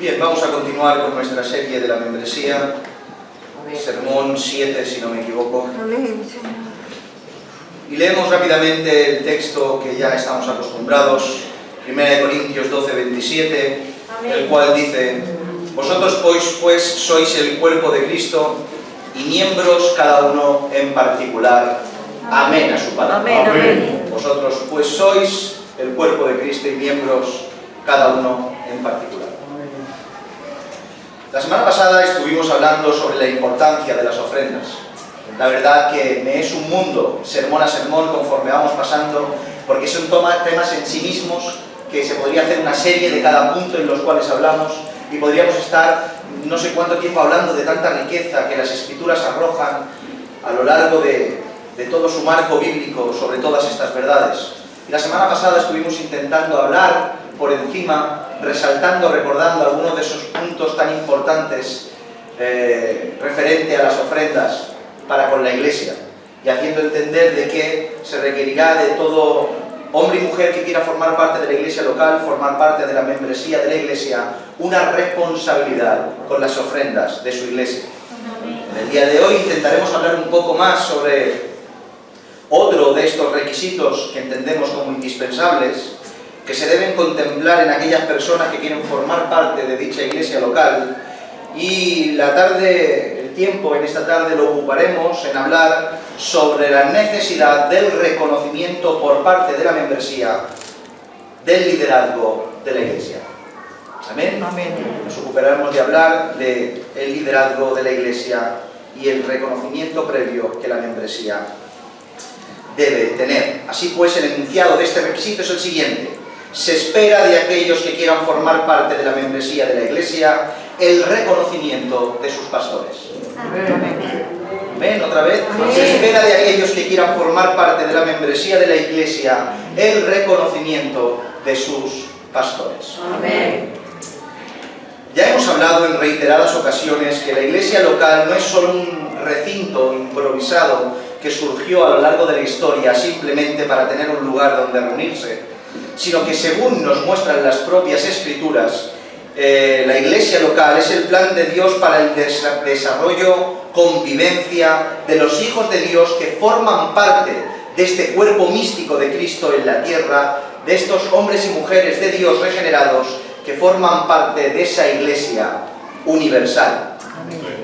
Bien, vamos a continuar con nuestra serie de la membresía, Amén. sermón 7, si no me equivoco. Amén, Señor. Y leemos rápidamente el texto que ya estamos acostumbrados, 1 Corintios 12, 27, el cual dice: Vosotros pues sois el cuerpo de Cristo y miembros cada uno en particular. Amén a su palabra. Amén, amén. Vosotros pues sois el cuerpo de Cristo y miembros cada uno en particular. La semana pasada estuvimos hablando sobre la importancia de las ofrendas. La verdad que me es un mundo, sermón a sermón, conforme vamos pasando, porque son temas en sí mismos que se podría hacer una serie de cada punto en los cuales hablamos y podríamos estar no sé cuánto tiempo hablando de tanta riqueza que las Escrituras arrojan a lo largo de todo su marco bíblico sobre todas estas verdades. Y la semana pasada estuvimos intentando hablar por encima, resaltando, recordando algunos de esos puntos tan importantes referente a las ofrendas para con la Iglesia, y haciendo entender de que se requerirá de todo hombre y mujer que quiera formar parte de la Iglesia local, formar parte de la membresía de la Iglesia, una responsabilidad con las ofrendas de su Iglesia. En el día de hoy intentaremos hablar un poco más sobre otro de estos requisitos que entendemos como indispensables, que se deben contemplar en aquellas personas que quieren formar parte de dicha iglesia local, y el tiempo en esta tarde lo ocuparemos en hablar sobre la necesidad del reconocimiento por parte de la membresía del liderazgo de la iglesia. ¿Amén? Amén. Nos ocuparemos de hablar del liderazgo de la iglesia y el reconocimiento previo que la membresía debe tener. Así pues, el enunciado de este requisito es el siguiente: se espera de aquellos que quieran formar parte de la membresía de la Iglesia el reconocimiento de sus pastores. Amén. Otra vez. Amén. Se espera de aquellos que quieran formar parte de la membresía de la Iglesia el reconocimiento de sus pastores. Amén. Ya hemos hablado en reiteradas ocasiones que la iglesia local no es solo un recinto improvisado que surgió a lo largo de la historia simplemente para tener un lugar donde reunirse, sino que, según nos muestran las propias Escrituras, la iglesia local es el plan de Dios para el desarrollo, convivencia de los hijos de Dios que forman parte de este cuerpo místico de Cristo en la tierra, de estos hombres y mujeres de Dios regenerados que forman parte de esa iglesia universal.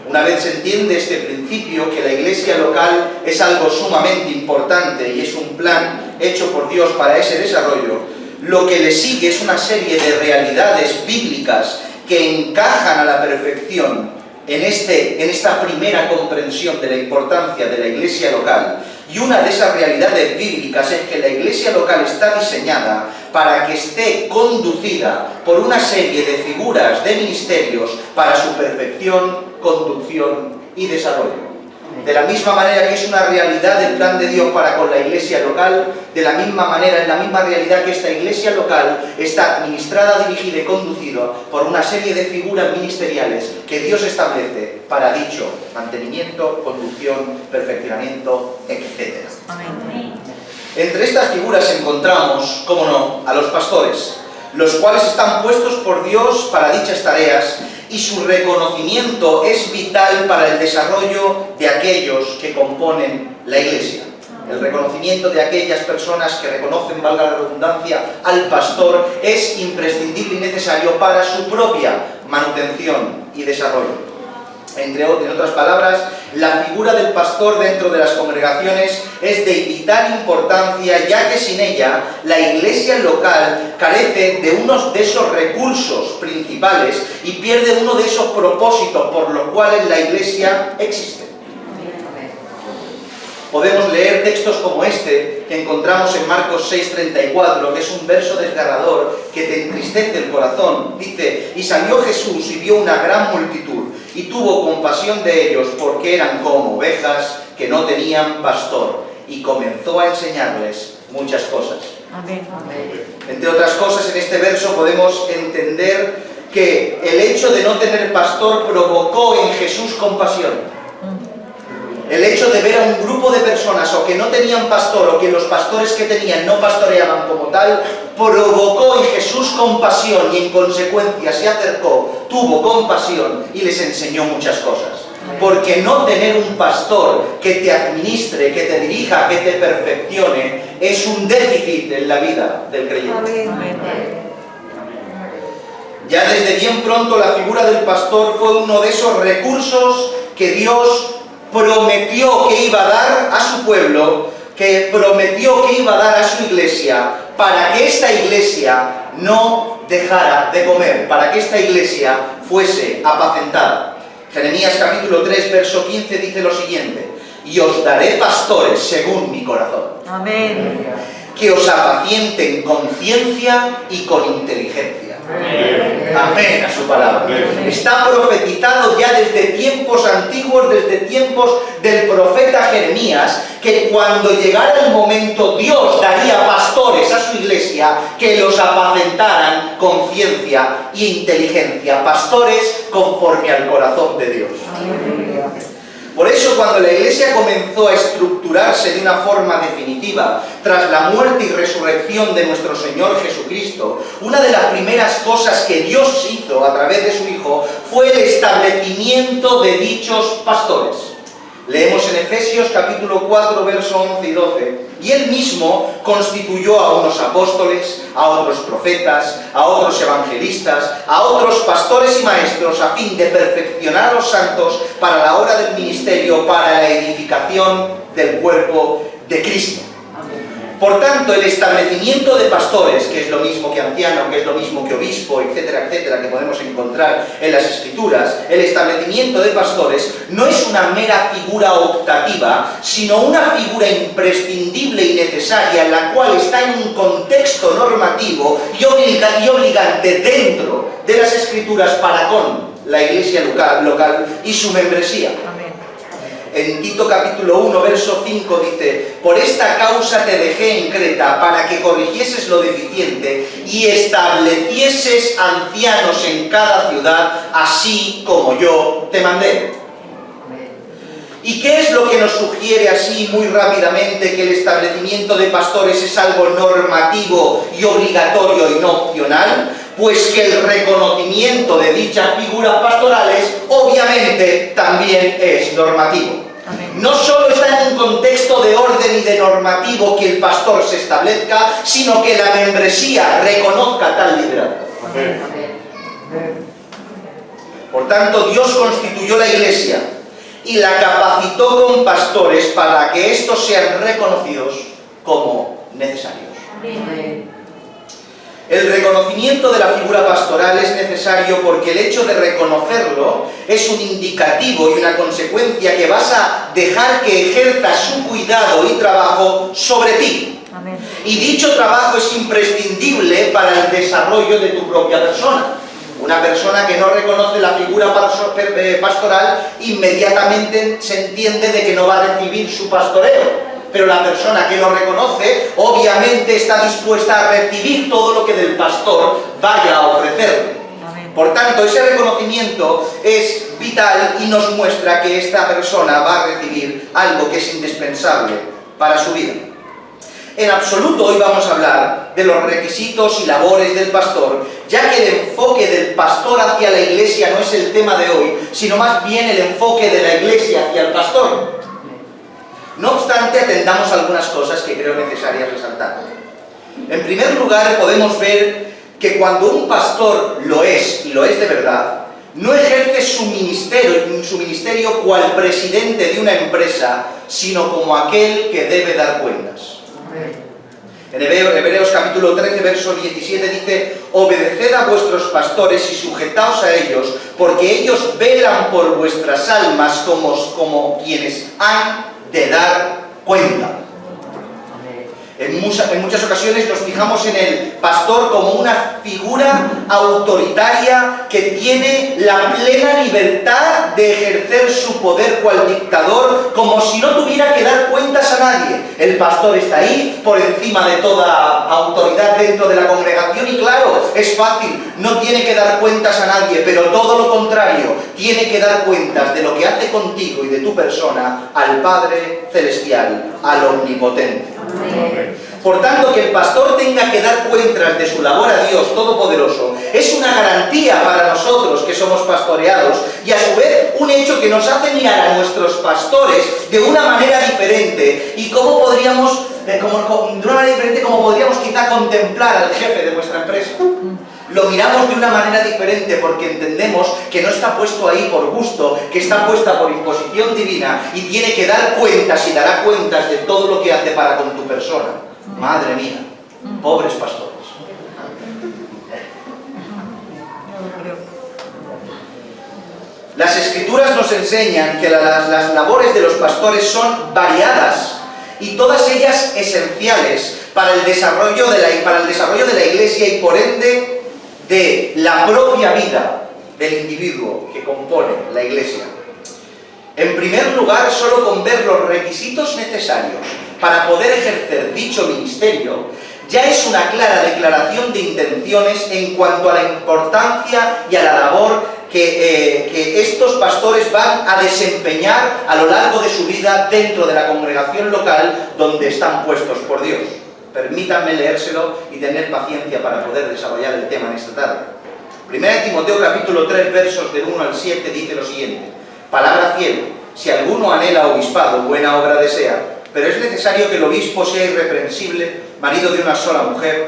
Una vez se entiende este principio, que la iglesia local es algo sumamente importante y es un plan hecho por Dios para ese desarrollo, lo que le sigue es una serie de realidades bíblicas que encajan a la perfección en esta primera comprensión de la importancia de la iglesia local. Y una de esas realidades bíblicas es que la iglesia local está diseñada para que esté conducida por una serie de figuras de ministerios para su perfección, conducción y desarrollo. De la misma manera que es una realidad el plan de Dios para con la iglesia local, de la misma manera, en la misma realidad que esta iglesia local está administrada, dirigida y conducida por una serie de figuras ministeriales que Dios establece para dicho mantenimiento, conducción, perfeccionamiento, etc. Amén. Entre estas figuras encontramos, cómo no, a los pastores, los cuales están puestos por Dios para dichas tareas, y su reconocimiento es vital para el desarrollo de aquellos que componen la iglesia. El reconocimiento de aquellas personas que reconocen, valga la redundancia, al pastor es imprescindible y necesario para su propia manutención y desarrollo. En otras palabras, la figura del pastor dentro de las congregaciones es de vital importancia, ya que sin ella la iglesia local carece de uno de esos recursos principales y pierde uno de esos propósitos por los cuales la iglesia existe. Podemos leer textos como este que encontramos en Marcos 6:34, que es un verso desgarrador que te entristece el corazón. Dice: y salió Jesús y vio una gran multitud y tuvo compasión de ellos, porque eran como ovejas que no tenían pastor, y comenzó a enseñarles muchas cosas. Amén. Entre otras cosas, en este verso podemos entender que el hecho de no tener pastor provocó en Jesús compasión. El hecho de ver a un grupo de personas o que no tenían pastor o que los pastores que tenían no pastoreaban como tal, provocó en Jesús compasión y en consecuencia se acercó, tuvo compasión y les enseñó muchas cosas. Porque no tener un pastor que te administre, que te dirija, que te perfeccione, es un déficit en la vida del creyente. Ya desde bien pronto la figura del pastor fue uno de esos recursos que Dios prometió que iba a dar a su pueblo, que prometió que iba a dar a su iglesia, para que esta iglesia no dejara de comer, para que esta iglesia fuese apacentada. Jeremías capítulo 3, verso 15 dice lo siguiente: y os daré pastores según mi corazón. Amén. Que os apacienten con ciencia y con inteligencia. Amén a su palabra. Amén. Está profetizado ya desde tiempos antiguos, desde tiempos del profeta Jeremías, que cuando llegara el momento Dios daría pastores a su iglesia que los apacentaran con ciencia e inteligencia, pastores conforme al corazón de Dios. Por eso, cuando la iglesia comenzó a estructurarse de una forma definitiva tras la muerte y resurrección de nuestro Señor Jesucristo, una de las primeras cosas que Dios hizo a través de su Hijo fue el establecimiento de dichos pastores. Leemos en Efesios capítulo 4, verso 11 y 12: y Él mismo constituyó a unos apóstoles, a otros profetas, a otros evangelistas, a otros pastores y maestros, a fin de perfeccionar a los santos para la obra del ministerio, para la edificación del cuerpo de Cristo. Por tanto, el establecimiento de pastores, que es lo mismo que anciano, que es lo mismo que obispo, etcétera, etcétera, que podemos encontrar en las Escrituras, el establecimiento de pastores no es una mera figura optativa, sino una figura imprescindible y necesaria, la cual está en un contexto normativo y obligante dentro de las Escrituras para con la iglesia local y su membresía. En Tito capítulo 1, verso 5 dice: por esta causa te dejé en Creta, para que corrigieses lo deficiente y establecieses ancianos en cada ciudad, así como yo te mandé. ¿Y qué es lo que nos sugiere así muy rápidamente que el establecimiento de pastores es algo normativo y obligatorio y no opcional? Pues que el reconocimiento de dichas figuras pastorales obviamente también es normativo. No solo está en un contexto de orden y de normativo que el pastor se establezca, sino que la membresía reconozca tal liderazgo. Por tanto, Dios constituyó la iglesia y la capacitó con pastores para que estos sean reconocidos como necesarios. El reconocimiento de la figura pastoral es necesario porque el hecho de reconocerlo es un indicativo y una consecuencia que vas a dejar que ejerza su cuidado y trabajo sobre ti. Amén. Y dicho trabajo es imprescindible para el desarrollo de tu propia persona. Una persona que no reconoce la figura pastoral inmediatamente se entiende de que no va a recibir su pastoreo. Pero la persona que lo reconoce, obviamente está dispuesta a recibir todo lo que del pastor vaya a ofrecerle. Por tanto, ese reconocimiento es vital y nos muestra que esta persona va a recibir algo que es indispensable para su vida. En absoluto hoy vamos a hablar de los requisitos y labores del pastor, ya que el enfoque del pastor hacia la iglesia no es el tema de hoy, sino más bien el enfoque de la iglesia hacia el pastor. No obstante, atendamos algunas cosas que creo necesarias resaltar. En primer lugar, podemos ver que cuando un pastor lo es, y lo es de verdad, no ejerce su ministerio cual presidente de una empresa, sino como aquel que debe dar cuentas. En Hebreos capítulo 13, verso 17 dice: obedeced a vuestros pastores y sujetaos a ellos, porque ellos velan por vuestras almas como quienes han de dar cuenta. En muchas ocasiones nos fijamos en el pastor como una figura autoritaria que tiene la plena libertad de ejercer su poder cual dictador, como si no tuviera que dar cuentas a nadie. El pastor está ahí por encima de toda autoridad dentro de la congregación y claro, es fácil, no tiene que dar cuentas a nadie, pero todo lo contrario, tiene que dar cuentas de lo que hace contigo y de tu persona al Padre Celestial, al Omnipotente. Por tanto, que el pastor tenga que dar cuentas de su labor a Dios Todopoderoso es una garantía para nosotros que somos pastoreados y a su vez un hecho que nos hace mirar a nuestros pastores de una manera diferente y cómo podríamos, de una manera diferente como podríamos quizá contemplar al jefe de nuestra empresa. Lo miramos de una manera diferente porque entendemos que no está puesto ahí por gusto, que está puesta por imposición divina y tiene que dar cuentas y dará cuentas de todo lo que hace para con tu persona. Madre mía, pobres pastores. Las Escrituras nos enseñan que las labores de los pastores son variadas y todas ellas esenciales para el desarrollo de la Iglesia y por ende de la propia vida del individuo que compone la Iglesia. En primer lugar, solo con ver los requisitos necesarios para poder ejercer dicho ministerio, ya es una clara declaración de intenciones en cuanto a la importancia y a la labor que estos pastores van a desempeñar a lo largo de su vida dentro de la congregación local donde están puestos por Dios. Permítanme leérselo y tener paciencia para poder desarrollar el tema en esta tarde. 1 Timoteo capítulo 3, versos del 1 al 7 dice lo siguiente: palabra fiel, si alguno anhela obispado, buena obra desea, pero es necesario que el obispo sea irreprensible, marido de una sola mujer,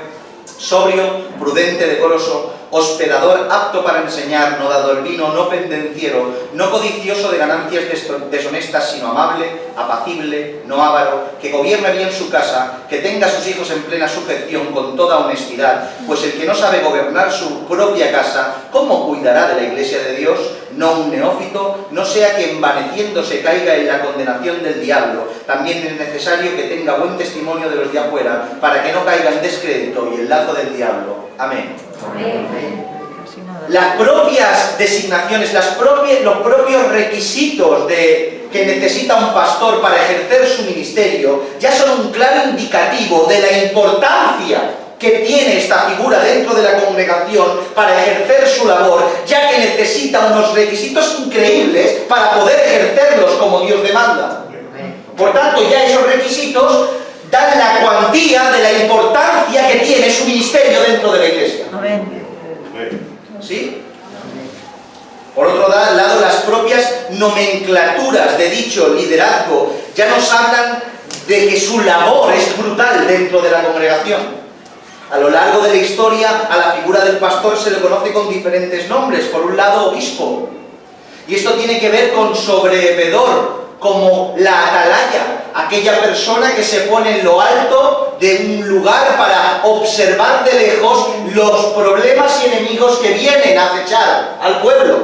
sobrio, prudente, decoroso, hospedador, apto para enseñar, no dado al vino, no pendenciero, no codicioso de ganancias deshonestas, sino amable, apacible, no avaro, que gobierne bien su casa, que tenga a sus hijos en plena sujeción con toda honestidad, pues el que no sabe gobernar su propia casa, ¿cómo cuidará de la Iglesia de Dios? No un neófito, no sea que envaneciéndose caiga en la condenación del diablo. También es necesario que tenga buen testimonio de los de afuera, para que no caiga en descrédito y el lazo del diablo. Amén. Las propias designaciones, los propios requisitos que necesita un pastor para ejercer su ministerio ya son un claro indicativo de la importancia que tiene esta figura dentro de la congregación para ejercer su labor, ya que necesita unos requisitos increíbles para poder ejercerlos como Dios demanda. Por tanto, ya esos requisitos dan la cuantía de la importancia que tiene su ministerio dentro de la Iglesia. ¿Sí? Por otro lado, las propias nomenclaturas de dicho liderazgo ya nos hablan de que su labor es brutal dentro de la congregación. A lo largo de la historia, a la figura del pastor se le conoce con diferentes nombres. Por un lado, obispo. Y esto tiene que ver con sobrevedor, como la atalaya, aquella persona que se pone en lo alto de un lugar para observar de lejos los problemas y enemigos que vienen a acechar al pueblo.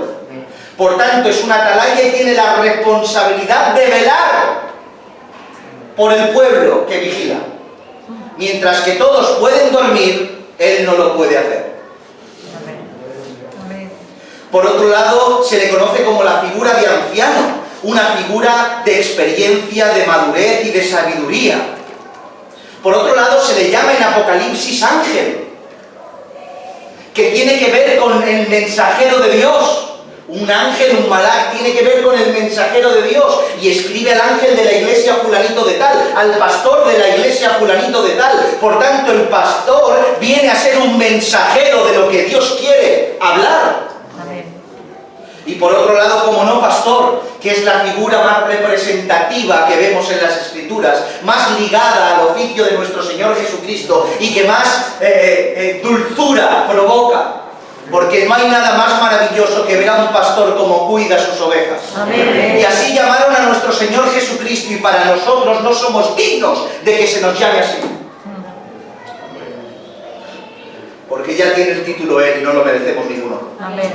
Por tanto, es una atalaya y tiene la responsabilidad de velar por el pueblo que vigila. Mientras que todos pueden dormir, él no lo puede hacer. Por otro lado, se le conoce como la figura de anciano, una figura de experiencia, de madurez y de sabiduría. Por otro lado, se le llama en Apocalipsis ángel, que tiene que ver con el mensajero de Dios. Un ángel, un malach, tiene que ver con el mensajero de Dios y escribe al ángel de la iglesia fulanito de tal, al pastor de la iglesia fulanito de tal. Por tanto, el pastor viene a ser un mensajero de lo que Dios quiere hablar. Y por otro lado, como no, pastor, que es la figura más representativa que vemos en las Escrituras, más ligada al oficio de nuestro Señor Jesucristo y que más dulzura provoca. Porque no hay nada más maravilloso que ver a un pastor como cuida sus ovejas. Amén. Y así llamaron a nuestro Señor Jesucristo y para nosotros no somos dignos de que se nos llame así. Porque ya tiene el título Él y no lo merecemos ninguno. Amén.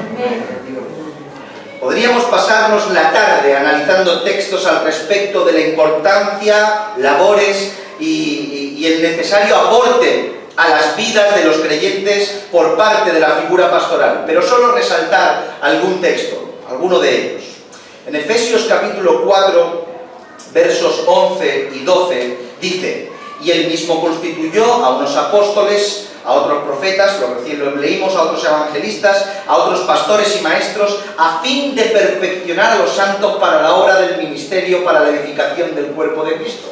Podríamos pasarnos la tarde analizando textos al respecto de la importancia, labores y el necesario aporte a las vidas de los creyentes por parte de la figura pastoral, pero solo resaltar algún texto, alguno de ellos. En Efesios capítulo 4, versos 11 y 12, dice: y él mismo constituyó a unos apóstoles, a otros profetas, lo recién lo leímos, a otros evangelistas, a otros pastores y maestros, a fin de perfeccionar a los santos para la obra del ministerio, para la edificación del cuerpo de Cristo,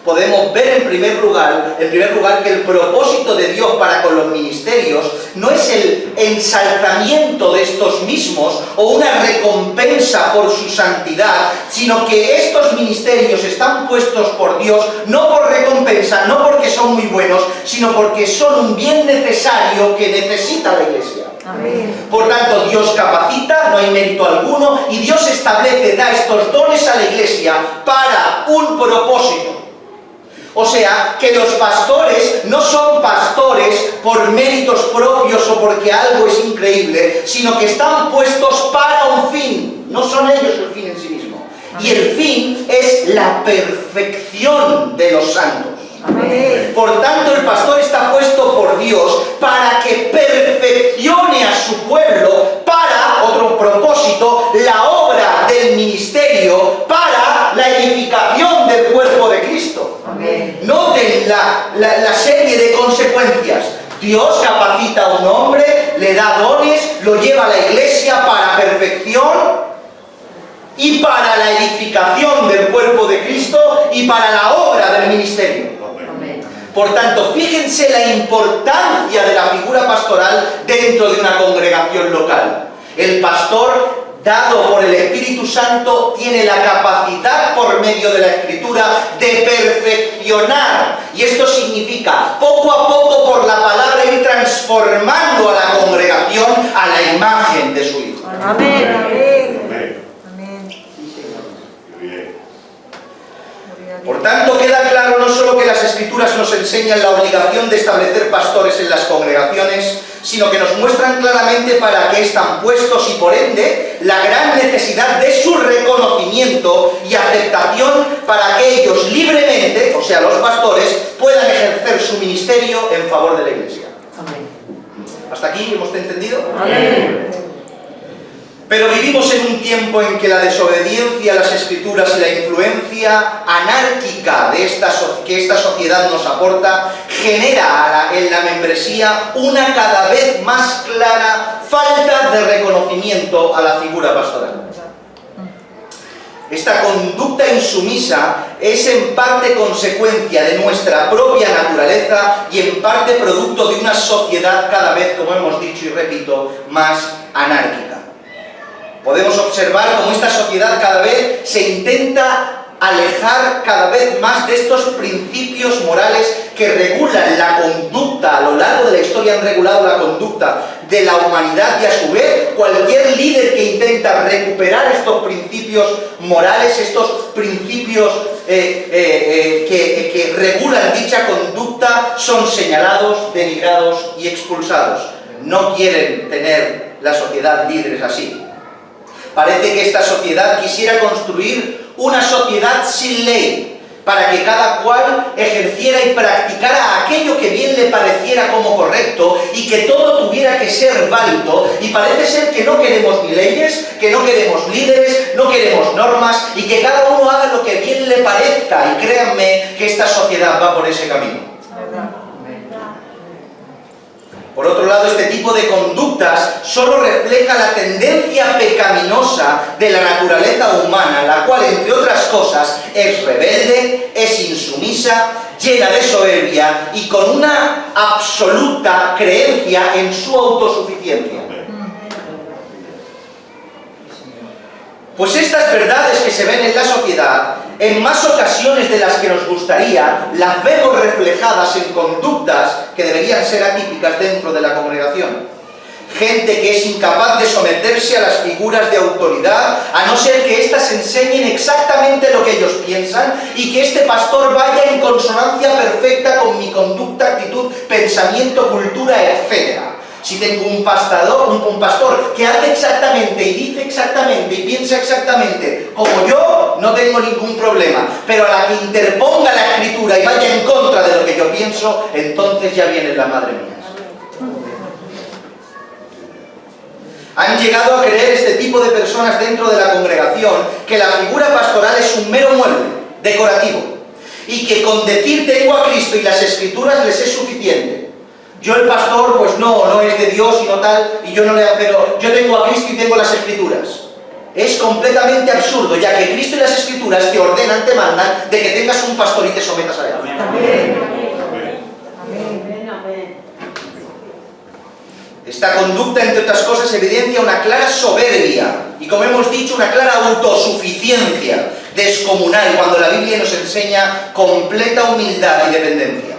podemos ver en primer lugar que el propósito de Dios para con los ministerios no es el ensalzamiento de estos mismos o una recompensa por su santidad, sino que estos ministerios están puestos por Dios no por recompensa, no porque son muy buenos, sino porque son un bien necesario que necesita la Iglesia. Amén. Por tanto, Dios capacita, no hay mérito alguno, y Dios establece, da estos dones a la Iglesia para un propósito. O sea, que los pastores no son pastores por méritos propios o porque algo es increíble, sino que están puestos para un fin. No son ellos el fin en sí mismo. Y el fin es la perfección de los santos. Amén. Por tanto, el pastor está puesto por Dios para que perfeccione a su pueblo para, otro propósito, la obra del ministerio para la edificación del cuerpo de Cristo. Amén. Noten la serie de consecuencias. Dios capacita a un hombre, le da dones, lo lleva a la iglesia para perfección y para la edificación del cuerpo de Cristo y para la obra del ministerio. Amén. Por tanto, fíjense la importancia de la figura pastoral dentro de una congregación local. El pastor, dado por el Espíritu Santo, tiene la capacidad por medio de la Escritura de perfeccionar. Y esto significa, poco a poco, por la palabra, ir transformando a la congregación a la imagen de su Hijo. Amén. Amén. Por tanto, queda claro no solo que las Escrituras nos enseñan la obligación de establecer pastores en las congregaciones, sino que nos muestran claramente para qué están puestos y, por ende, la gran necesidad de su reconocimiento y aceptación para que ellos libremente, o sea, los pastores, puedan ejercer su ministerio en favor de la Iglesia. Amén. ¿Hasta aquí hemos entendido? Amén. Pero vivimos en un tiempo en que la desobediencia a las Escrituras y la influencia anárquica que esta sociedad nos aporta genera en la membresía una cada vez más clara falta de reconocimiento a la figura pastoral. Esta conducta insumisa es en parte consecuencia de nuestra propia naturaleza y en parte producto de una sociedad cada vez, como hemos dicho y repito, más anárquica. Podemos observar cómo esta sociedad cada vez se intenta alejar cada vez más de estos principios morales que regulan la conducta. A lo largo de la historia han regulado la conducta de la humanidad y a su vez cualquier líder que intenta recuperar estos principios morales, estos principios que regulan dicha conducta, son señalados, denigrados y expulsados. No quieren tener la sociedad líderes así. Parece que esta sociedad quisiera construir una sociedad sin ley, para que cada cual ejerciera y practicara aquello que bien le pareciera como correcto y que todo tuviera que ser válido. Y parece ser que no queremos ni leyes, que no queremos líderes, no queremos normas y que cada uno haga lo que bien le parezca. Y créanme que esta sociedad va por ese camino. Por otro lado, este tipo de conductas solo refleja la tendencia pecaminosa de la naturaleza humana, la cual, entre otras cosas, es rebelde, es insumisa, llena de soberbia y con una absoluta creencia en su autosuficiencia. Pues estas verdades que se ven en la sociedad, en más ocasiones de las que nos gustaría, las vemos reflejadas en conductas que deberían ser atípicas dentro de la congregación. Gente que es incapaz de someterse a las figuras de autoridad, a no ser que éstas enseñen exactamente lo que ellos piensan y que este pastor vaya en consonancia perfecta con mi conducta, actitud, pensamiento, cultura, etc. Si tengo un pastor que hace exactamente y dice exactamente y piensa exactamente como yo, no tengo ningún problema. Pero a la que interponga la Escritura y vaya en contra de lo que yo pienso, entonces ya viene la madre mía. Han llegado a creer este tipo de personas dentro de la congregación que la figura pastoral es un mero mueble, decorativo, y que con decir tengo a Cristo y las Escrituras les es suficiente. Yo el pastor, pues no es de Dios y no tal, y yo no le, pero yo tengo a Cristo y tengo las Escrituras. es completamente absurdo, ya que Cristo y las Escrituras te ordenan, te mandan de que tengas un pastor y te sometas a él. Esta conducta, entre otras cosas, evidencia una clara soberbia y, como hemos dicho, una clara autosuficiencia descomunal, cuando la Biblia nos enseña completa humildad y dependencia.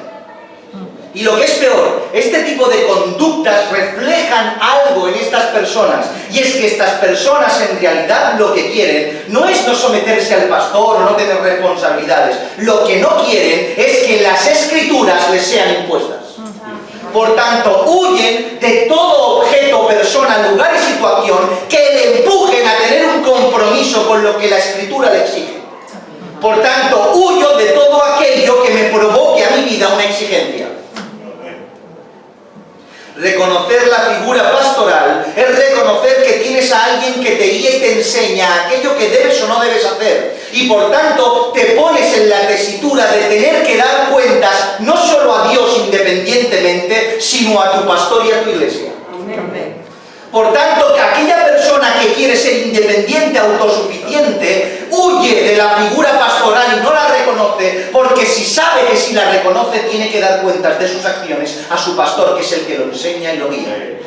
Y lo que es peor, este tipo de conductas reflejan algo en estas personas, y es que estas personas en realidad lo que quieren no es no someterse al pastor o no tener responsabilidades. Lo que no quieren es que las Escrituras les sean impuestas. Por tanto, huyen de todo objeto, persona, lugar y situación que le empujen a tener un compromiso con lo que la Escritura le exige. Por tanto, huyo de todo aquello que me provoque a mi vida una exigencia. Reconocer la figura pastoral es reconocer que tienes a alguien que te guía y te enseña aquello que debes o no debes hacer. Y por tanto te pones en la tesitura de tener que dar cuentas no solo a Dios independientemente, sino a tu pastor y a tu iglesia. Por tanto, que aquella persona que quiere ser independiente, autosuficiente, huye de la figura pastoral y no la reconoce, porque si sabe que si la reconoce tiene que dar cuentas de sus acciones a su pastor, que es el que lo enseña y lo guía.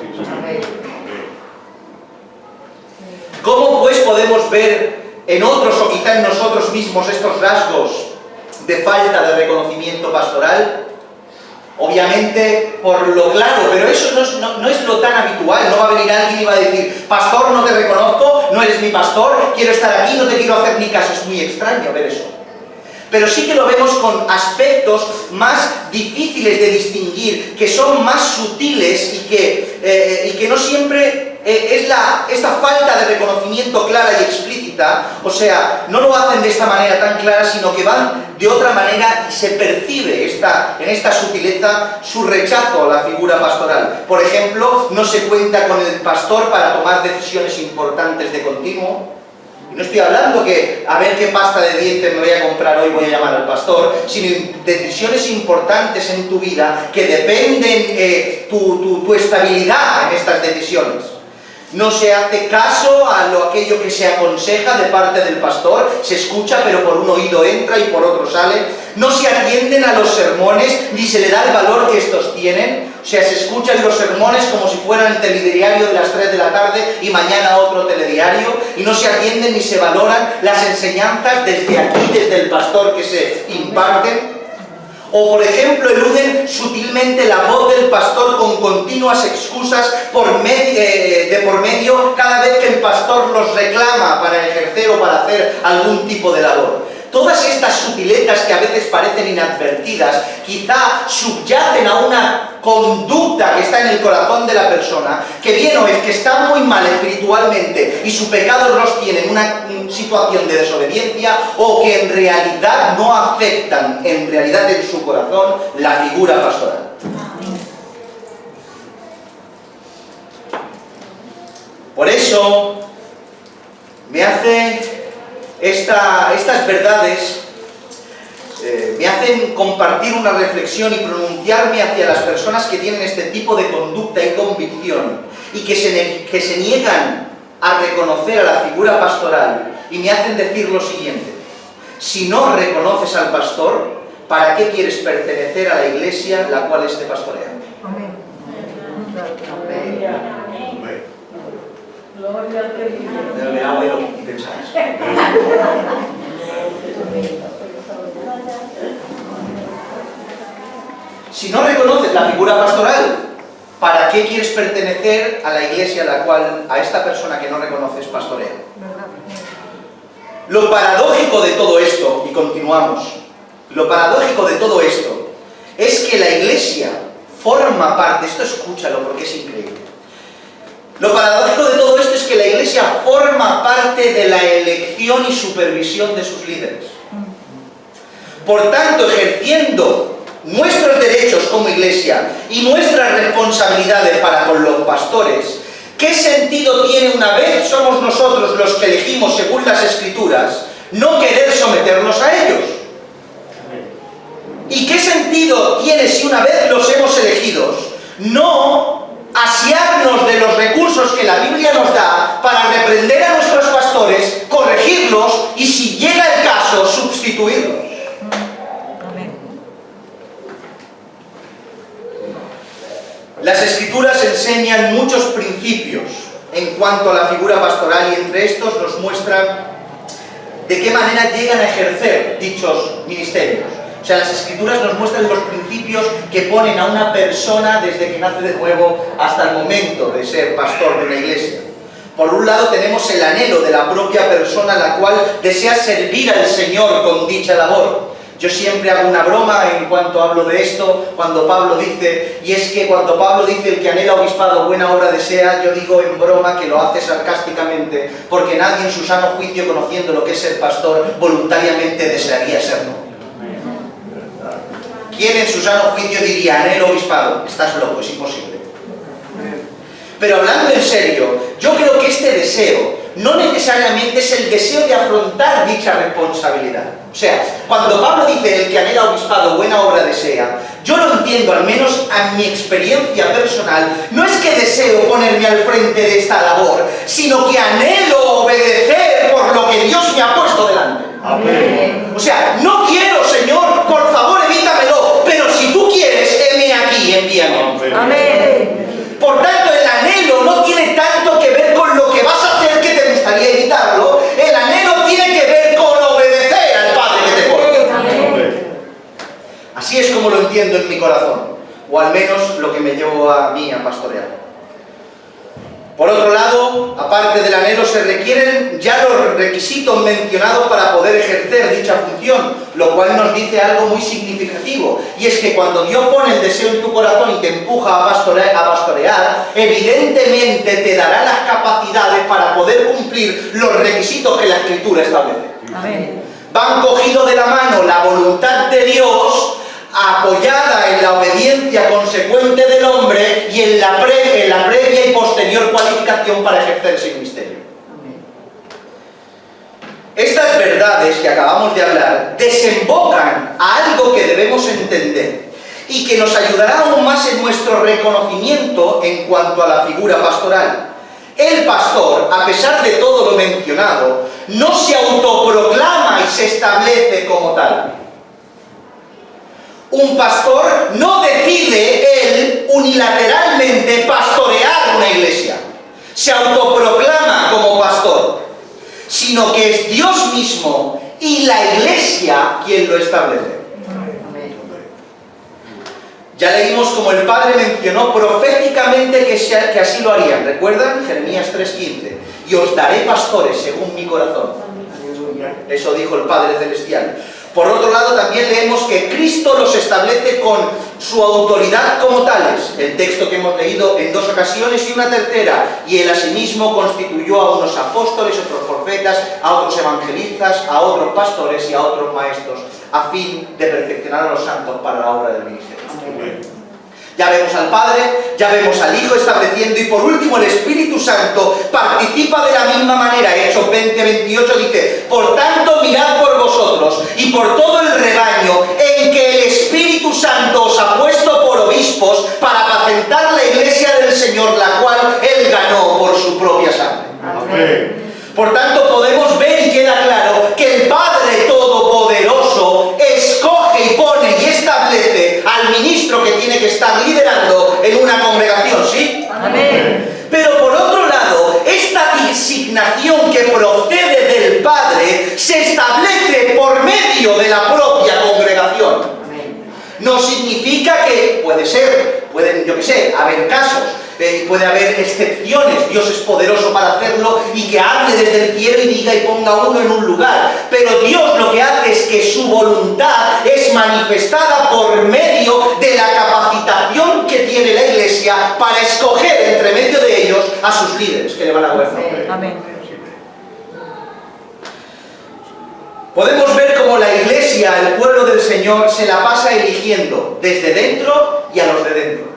¿Cómo pues podemos ver en otros o quizá en nosotros mismos estos rasgos de falta de reconocimiento pastoral? Obviamente por lo claro, pero eso no es lo tan habitual. No va a venir alguien y va a decir: pastor, no te reconozco, no eres mi pastor, quiero estar aquí, no te quiero hacer ni caso. Es muy extraño ver eso. Pero sí que lo vemos con aspectos más difíciles de distinguir, que son más sutiles y que no siempre es esta falta de reconocimiento clara y explícita. O sea, no lo hacen de esta manera tan clara, sino que van de otra manera y se percibe en esta sutileza su rechazo a la figura pastoral. Por ejemplo, no se cuenta con el pastor para tomar decisiones importantes de continuo. No estoy hablando que a ver qué pasta de dientes me voy a comprar hoy, voy a llamar al pastor, sino decisiones importantes en tu vida que dependen tu estabilidad en estas decisiones. No se hace caso a aquello que se aconseja de parte del pastor, se escucha pero por un oído entra y por otro sale. No se atienden a los sermones ni se le da el valor que estos tienen. O sea, se escuchan los sermones como si fueran el telediario de las 3 de la tarde y mañana otro telediario, y no se atienden ni se valoran las enseñanzas desde aquí, desde el pastor, que se imparten. O, por ejemplo, eluden sutilmente la voz del pastor con continuas excusas de por medio cada vez que el pastor los reclama para ejercer o para hacer algún tipo de labor. Todas estas sutilezas que a veces parecen inadvertidas, quizá subyacen a una conducta que está en el corazón de la persona, que bien o es que está muy mal espiritualmente y su pecado los tiene en una situación de desobediencia, o que en realidad no afectan, en realidad en su corazón, la figura pastoral. Por eso me hace estas verdades me hacen compartir una reflexión y pronunciarme hacia las personas que tienen este tipo de conducta y convicción y que se niegan a reconocer a la figura pastoral, y me hacen decir lo siguiente: si no reconoces al pastor, ¿para qué quieres pertenecer a la iglesia la cual éste pastorea? Amén. Me hago yo pensar eso. Si no reconoces la figura pastoral, ¿para qué quieres pertenecer a la iglesia a esta persona que no reconoces pastorea? Lo paradójico de todo esto, y continuamos, lo paradójico de todo esto es que la iglesia forma parte, esto escúchalo porque es increíble. Lo paradójico de todo esto es que la iglesia forma parte de la elección y supervisión de sus líderes. Por tanto, ejerciendo nuestros derechos como iglesia y nuestras responsabilidades para con los pastores, ¿qué sentido tiene, una vez somos nosotros los que elegimos según las Escrituras, no querer someternos a ellos? ¿Y qué sentido tiene, si una vez los hemos elegidos, no asiarnos de los recursos que la Biblia nos da para reprender a nuestros pastores enseñan muchos principios en cuanto a la figura pastoral, y entre estos nos muestran de qué manera llegan a ejercer dichos ministerios. O sea, las Escrituras nos muestran los principios que ponen a una persona desde que nace de nuevo hasta el momento de ser pastor de una iglesia. Por un lado tenemos el anhelo de la propia persona, la cual desea servir al Señor con dicha labor. Yo siempre hago una broma en cuanto hablo de esto, cuando Pablo dice, y es que cuando Pablo dice el que anhela obispado buena obra desea, yo digo en broma que lo hace sarcásticamente, porque nadie en su sano juicio, conociendo lo que es ser pastor, voluntariamente desearía serlo. ¿Quién en su sano juicio diría anhelo obispado? Estás loco, es imposible. Pero hablando en serio, yo creo que este deseo no necesariamente es el deseo de afrontar dicha responsabilidad. O sea, cuando Pablo dice el que anhela obispado buena obra desea, yo lo entiendo, al menos a mi experiencia personal, no es que deseo ponerme al frente de esta labor, sino que anhelo obedecer por lo que Dios me ha puesto delante. Amén. O sea, no quiero, Señor, por favor evítamelo, pero si tú quieres, heme aquí, envíame. Amén. Por tanto, el anhelo no tiene tanto que ver con lo que vas a hacer que te gustaría evitarlo, el anhelo tiene que ver con obedecer al Padre que te pone. Amén. Así es como lo entiendo en mi corazón, o al menos lo que me llevó a mí a pastorear. Por otro lado, aparte del anhelo, se requieren ya los requisitos mencionados para poder ejercer dicha función, lo cual nos dice algo muy significativo, y es que cuando Dios pone el deseo en tu corazón y te empuja a pastorear, evidentemente te dará las capacidades para poder cumplir los requisitos que la Escritura establece. Amén. Van cogidos de la mano la voluntad de Dios, apoyada en la obediencia consecuente del hombre y en la previa y posterior cualificación para ejercer ese ministerio. Estas verdades que acabamos de hablar desembocan a algo que debemos entender y que nos ayudará aún más en nuestro reconocimiento en cuanto a la figura pastoral. El pastor, a pesar de todo lo mencionado, no se autoproclama y se establece como tal. Un pastor no decide él unilateralmente pastorear una iglesia, se autoproclama como pastor, sino que es Dios mismo y la iglesia quien lo establece. Ya leímos como el Padre mencionó proféticamente que así lo harían. ¿Recuerdan? Jeremías 3:15. Y os daré pastores según mi corazón. Eso dijo el Padre Celestial. Por otro lado, también leemos que Cristo los establece con su autoridad como tales. El texto que hemos leído en 2 ocasiones y una tercera. Y Él asimismo constituyó a unos apóstoles, otros profetas, a otros evangelistas, a otros pastores y a otros maestros, a fin de perfeccionar a los santos para la obra del ministerio. Ya vemos al Padre, ya vemos al Hijo estableciendo, y por último el Espíritu Santo participa de la misma manera. Hechos 20:28 dice: por tanto mirad por vosotros y por todo el rebaño en que el Espíritu Santo os ha puesto por obispos para apacentar la iglesia del Señor, la cual Él ganó por su propia sangre. Amén. Por tanto, podemos ver y queda claro que el Padre Todopoderoso escoge y pone y establece al ministro que tiene que estar liderando en una congregación, ¿sí? Amén. Pero por otro lado, esta designación que procede del Padre se establece por medio de la propia congregación. No significa que pueden, yo qué sé, haber casos, puede haber excepciones, Dios es poderoso para hacerlo y que hable desde el cielo y diga y ponga uno en un lugar, pero Dios lo que hace es que su voluntad es manifestada por medio de la capacitación que tiene la iglesia para escoger entre medio de ellos a sus líderes que le van a gobernar. Amén. Podemos ver cómo la iglesia, el pueblo del Señor, se la pasa eligiendo desde dentro y a los de dentro.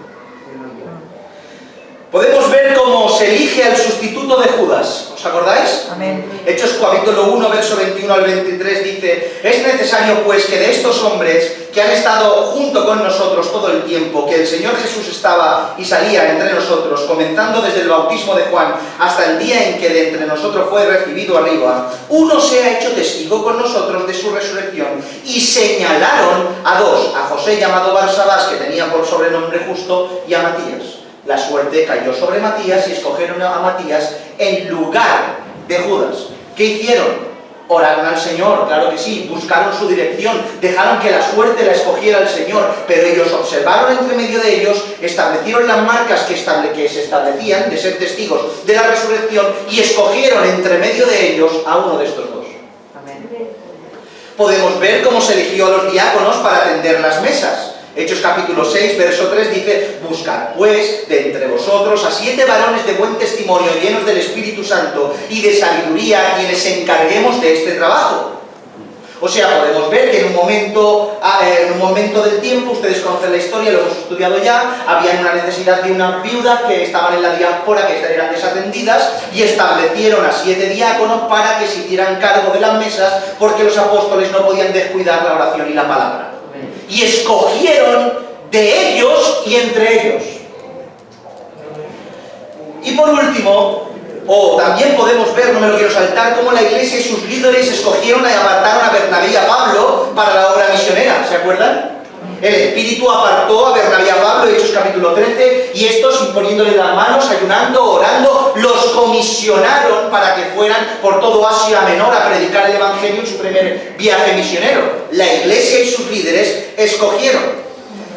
Podemos ver cómo se elige al sustituto de Judas. ¿Os acordáis? Amén. Hechos capítulo 1, verso 21 al 23 dice: es necesario pues que de estos hombres que han estado junto con nosotros todo el tiempo, que el Señor Jesús estaba y salía entre nosotros, comenzando desde el bautismo de Juan hasta el día en que de entre nosotros fue recibido arriba, uno sea hecho testigo con nosotros de su resurrección. Y señalaron a dos, a José llamado Barsabás, que tenía por sobrenombre Justo, y a Matías. La suerte cayó sobre Matías y escogieron a Matías en lugar de Judas. ¿Qué hicieron? Oraron al Señor, claro que sí, buscaron su dirección, dejaron que la suerte la escogiera el Señor, pero ellos observaron entre medio de ellos, establecieron las marcas que se establecían de ser testigos de la resurrección y escogieron entre medio de ellos a uno de estos dos. Amén. Podemos ver cómo se eligió a los diáconos para atender las mesas. Hechos capítulo 6, verso 3 dice: buscad pues de entre vosotros a 7 varones de buen testimonio, llenos del Espíritu Santo y de sabiduría, a quienes encarguemos de este trabajo. O sea, podemos ver que en un momento del tiempo, ustedes conocen la historia, lo hemos estudiado ya, había una necesidad de una viuda que estaban en la diáspora, que eran desatendidas, y establecieron a 7 diáconos para que se hicieran cargo de las mesas, porque los apóstoles no podían descuidar la oración y la palabra. Y escogieron de ellos y entre ellos. Y por último, también podemos ver, no me lo quiero saltar, cómo la iglesia y sus líderes escogieron y apartaron a Bernabé y a Pablo para la obra misionera, ¿se acuerdan? El Espíritu apartó a Bernabé y a Pablo, Hechos capítulo 13, y estos, imponiéndoles las manos, ayunando, orando, los comisionaron para que fueran por todo Asia Menor a predicar el Evangelio en su primer viaje misionero. La iglesia y sus líderes escogieron.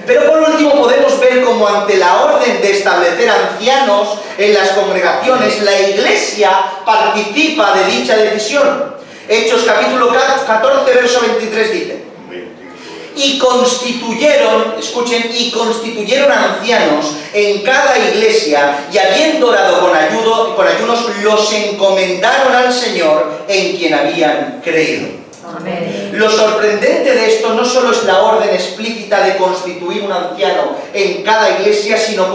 Pero por último podemos ver cómo ante la orden de establecer ancianos en las congregaciones, la iglesia participa de dicha decisión. Hechos capítulo 14, verso 23 dice: y constituyeron, escuchen, y constituyeron ancianos en cada iglesia, y habiendo orado con ayunos, los encomendaron al Señor en quien habían creído. Amén. Lo sorprendente de esto no solo es la orden explícita de constituir un anciano en cada iglesia, sino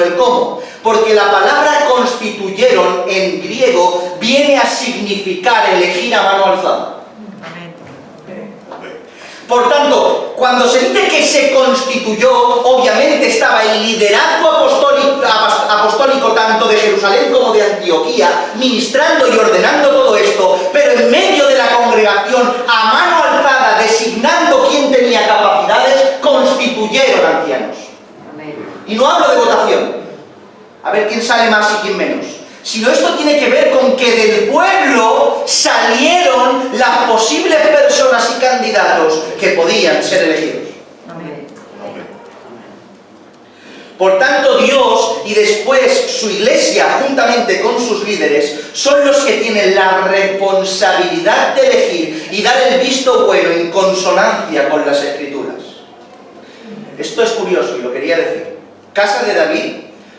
el cómo. Porque la palabra constituyeron en griego viene a significar elegir a mano alzada. Por tanto, cuando se dice que se constituyó, obviamente estaba el liderazgo apostólico tanto de Jerusalén como de Antioquía, ministrando y ordenando todo esto, pero en medio de la congregación, a mano alzada, designando quién tenía capacidades, constituyeron ancianos. Y no hablo de votación, a ver quién sale más y quién menos, sino esto tiene que ver con que del pueblo salieron las posibles personas y candidatos que podían ser elegidos. Amén. Por tanto, Dios y después su iglesia, juntamente con sus líderes, son los que tienen la responsabilidad de elegir y dar el visto bueno en consonancia con las Escrituras. Esto es curioso y lo quería decir. Casa de David,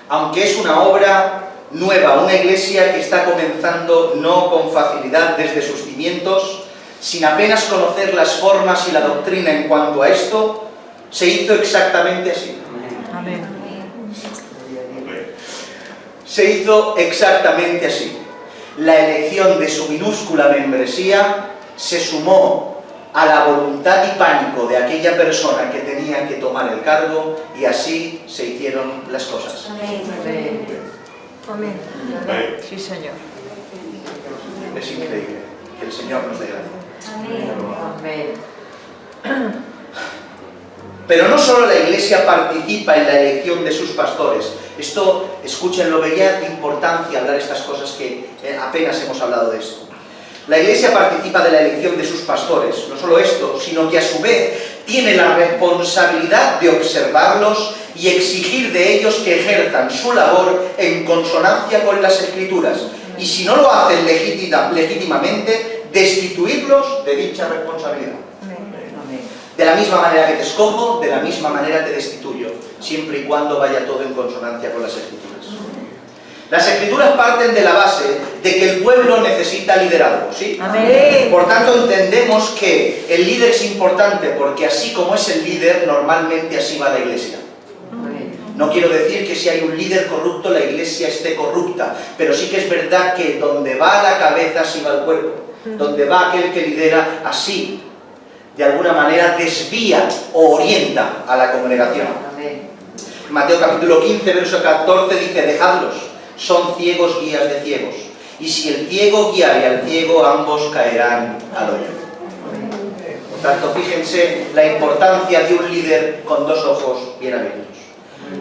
aunque es una obra nueva, una iglesia que está comenzando no con facilidad desde sus cimientos, sin apenas conocer las formas y la doctrina en cuanto a esto, se hizo exactamente así. Amén. Se hizo exactamente así. La elección de su minúscula membresía se sumó a la voluntad y pánico de aquella persona que tenía que tomar el cargo, y así se hicieron las cosas. Amén. Amén. Sí, Señor. Es increíble. Que el Señor nos dé gracia. Amén. Pero no solo la iglesia participa en la elección de sus pastores. Esto, escúchenlo, veía de importancia hablar estas cosas que apenas hemos hablado de esto. La iglesia participa de la elección de sus pastores. No solo esto, sino que a su vez tiene la responsabilidad de observarlos y exigir de ellos que ejerzan su labor en consonancia con las Escrituras. Y si no lo hacen legítimamente, destituirlos de dicha responsabilidad. De la misma manera que te escojo, de la misma manera te destituyo, siempre y cuando vaya todo en consonancia con las Escrituras. Las Escrituras parten de la base de que el pueblo necesita liderazgo, ¿sí? Amén. Por tanto, entendemos que el líder es importante, porque así como es el líder, normalmente así va la iglesia. No quiero decir que si hay un líder corrupto, la iglesia esté corrupta, pero sí que es verdad que donde va la cabeza, así va el cuerpo. Donde va aquel que lidera, así, de alguna manera, desvía o orienta a la congregación. Mateo capítulo 15, verso 14 dice: dejadlos, son ciegos guías de ciegos, y si el ciego guiare al ciego, ambos caerán al hoyo. Por tanto, fíjense la importancia de un líder con dos ojos bien abiertos.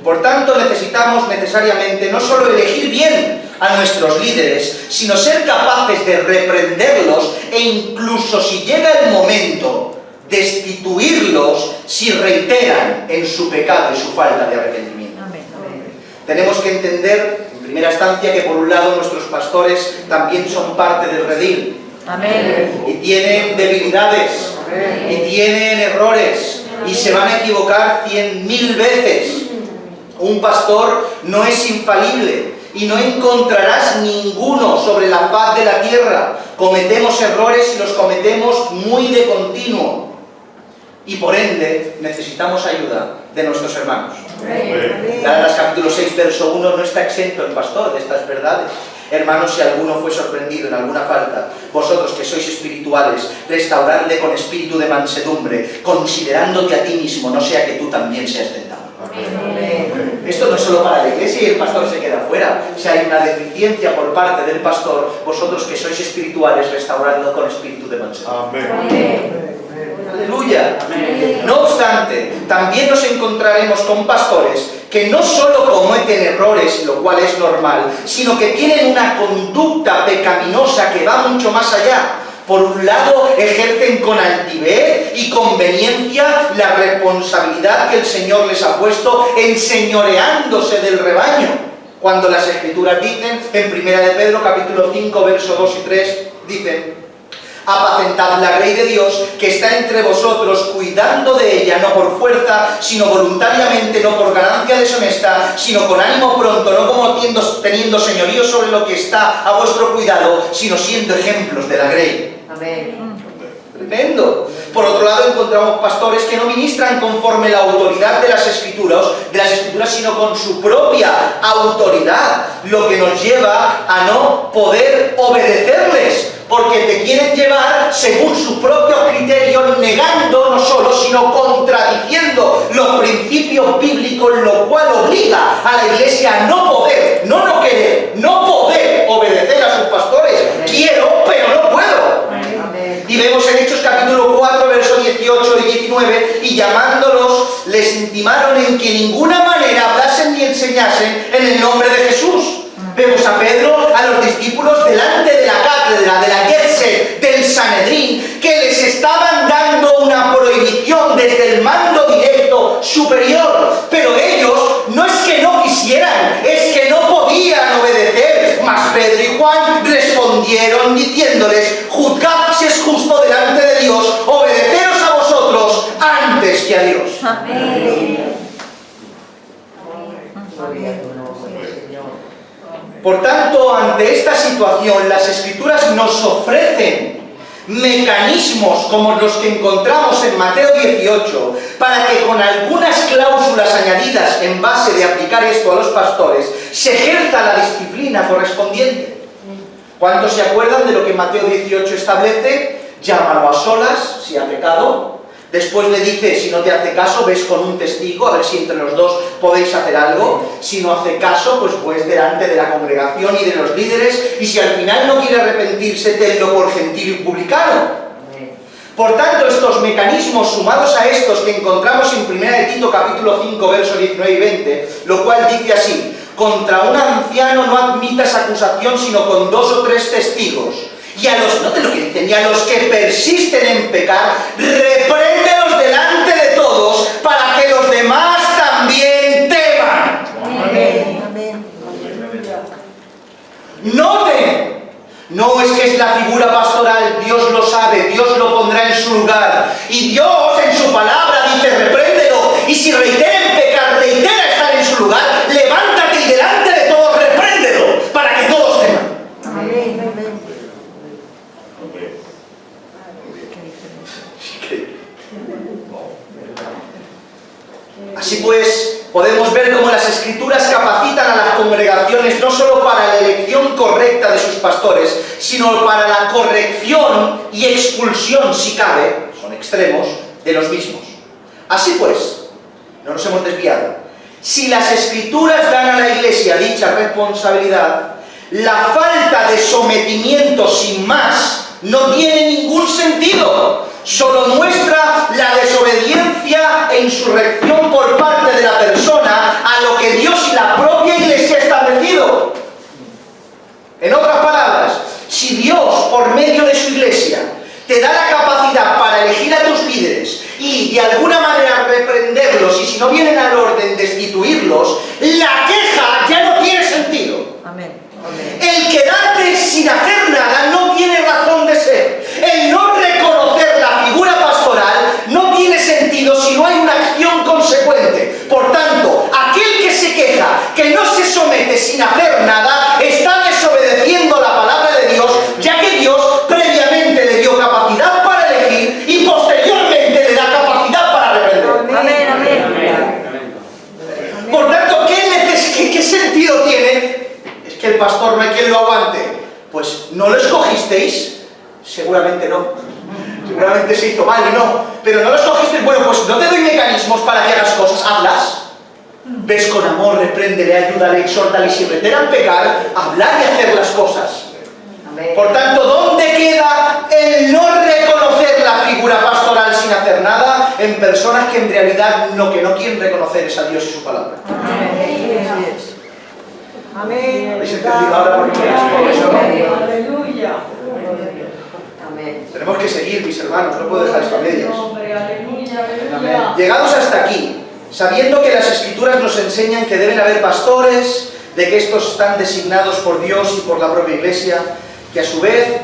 Por tanto, necesitamos necesariamente no solo elegir bien a nuestros líderes, sino ser capaces de reprenderlos e incluso, si llega el momento, destituirlos si reiteran en su pecado y su falta de arrepentimiento. Amén. Tenemos que entender, en primera instancia, que por un lado nuestros pastores también son parte del redil. Amén. Y tienen debilidades, y tienen errores, y se van a equivocar 100.000 veces. Un pastor no es infalible, y no encontrarás ninguno sobre la faz de la tierra. Cometemos errores y los cometemos muy de continuo. Y por ende, necesitamos ayuda de nuestros hermanos. Gálatas capítulo 6, verso 1, no está exento el pastor de estas verdades. Hermanos, si alguno fue sorprendido en alguna falta, vosotros que sois espirituales, restauradle con espíritu de mansedumbre, considerándote a ti mismo, no sea que tú también seas tentado. Esto no es solo para la iglesia y el pastor se queda fuera. Si hay una deficiencia por parte del pastor, vosotros que sois espirituales, restauradlo con espíritu de mansedumbre. Aleluya. No obstante, también nos encontraremos con pastores que no solo cometen errores, lo cual es normal, sino que tienen una conducta pecaminosa que va mucho más allá. Por un lado, ejercen con altivez y conveniencia la responsabilidad que el Señor les ha puesto, enseñoreándose del rebaño. Cuando las Escrituras dicen, en 1 de Pedro, capítulo 5, versos 2 y 3, dicen: apacentad la grey de Dios que está entre vosotros, cuidando de ella, no por fuerza, sino voluntariamente, no por ganancia deshonesta, sino con ánimo pronto, no como teniendo señorío sobre lo que está a vuestro cuidado, sino siendo ejemplos de la grey. Amén. Tremendo. Por otro lado, encontramos pastores que no ministran conforme la autoridad de las Escrituras, sino con su propia autoridad, lo que nos lleva a no poder obedecerles, porque te quieren llevar según su propio criterio, negando no solo, sino contradiciendo los principios bíblicos, lo cual obliga a la iglesia a no poder, no querer, no poder obedecer a sus pastores. Quiero, pero no puedo. Y vemos en Hechos capítulo 4, versos 18 y 19, y llamándolos, les intimaron en que en ninguna manera hablasen ni enseñasen en el nombre de Jesús. Vemos a Pedro, a los discípulos, delante de la cátedra, de la Yetse, del Sanedrín, que les estaban dando una prohibición desde el mando directo superior. Pero ellos no es que no quisieran, es que no podían obedecer. Mas Pedro y Juan respondieron diciéndoles: juzgad si es justo delante de Dios, obedeceros a vosotros antes que a Dios. Amén. Por tanto, ante esta situación, las Escrituras nos ofrecen mecanismos como los que encontramos en Mateo 18, para que con algunas cláusulas añadidas en base de aplicar esto a los pastores, se ejerza la disciplina correspondiente. ¿Cuántos se acuerdan de lo que Mateo 18 establece? Llámalo a solas, si ha pecado. Después le dice, si no te hace caso, ves con un testigo, a ver si entre los dos podéis hacer algo. Si no hace caso, pues delante de la congregación y de los líderes, y si al final no quiere arrepentirse, tenlo por gentil y publicano. Por tanto, estos mecanismos, sumados a estos que encontramos en 1 de Tito capítulo 5, versos 19 y 20, lo cual dice así: contra un anciano no admitas acusación sino con 2 o 3 testigos. Y a los, noten lo que dicen, y a los que persisten en pecar, repréndelos delante de todos, para que los demás también teman. Amén. Amén. Noten, no es que es la figura pastoral, Dios lo sabe, Dios lo pondrá en su lugar. Y Dios en su palabra dice: repréndelo, y si reitera en pecar, reitera estar en su lugar, levántate y delante de todos repréndelo, para que todos teman. Amén. Así pues, podemos ver cómo las Escrituras capacitan a las congregaciones no solo para la elección correcta de sus pastores, sino para la corrección y expulsión, si cabe, son extremos, de los mismos. Así pues, no nos hemos desviado. Si las Escrituras dan a la Iglesia dicha responsabilidad, la falta de sometimiento sin más no tiene ningún sentido. Solo muestra la desobediencia e insurrección por parte de la persona a En otras palabras, si Dios, por medio de su iglesia, te da la capacidad para elegir a tus líderes y de alguna manera reprenderlos, y si no vienen al orden, destituirlos, la queja ya no tiene sentido. Amén. El quedarte sin hacer nada no tiene razón de ser. El no reconocer la figura pastoral no tiene sentido si no hay una acción consecuente. Por tanto, aquel que se queja, que no se somete sin hacer nada, está desobedeciendo la palabra de Dios, ya que Dios previamente le dio capacidad para elegir y posteriormente le da capacidad para reprender. Amén, amén. Por tanto, ¿qué sentido tiene? Es que el pastor no hay quien lo aguante. Pues, ¿no lo escogisteis? Seguramente no. Seguramente se hizo mal y no. Pero no lo escogisteis. Bueno, pues no te doy mecanismos para que hagas cosas. Hazlas. Ves con amor, repréndele, ayúdale, exhórtale. Y si reiteran pecar, hablar y hacer las cosas. Por tanto, ¿dónde queda el no reconocer la figura pastoral sin hacer nada en personas que en realidad lo que no quieren reconocer es a Dios y su palabra? Amén. ¿Habéis entendido ahora por qué? Aleluya. Tenemos que seguir, mis hermanos, no puedo dejar esto a medias. Aleluya. Llegados hasta aquí, sabiendo que las Escrituras nos enseñan que deben haber pastores, de que estos están designados por Dios y por la propia Iglesia, que a su vez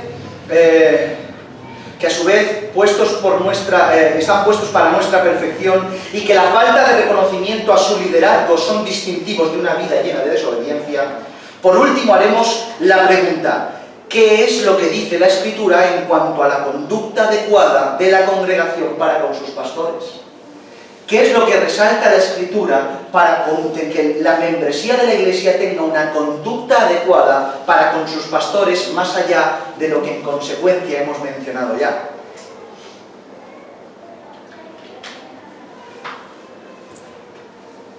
están puestos para nuestra perfección, y que la falta de reconocimiento a su liderazgo son distintivos de una vida llena de desobediencia, por último haremos la pregunta: ¿qué es lo que dice la Escritura en cuanto a la conducta adecuada de la congregación para con sus pastores? ¿Qué es lo que resalta la Escritura para que la membresía de la Iglesia tenga una conducta adecuada para con sus pastores, más allá de lo que en consecuencia hemos mencionado ya?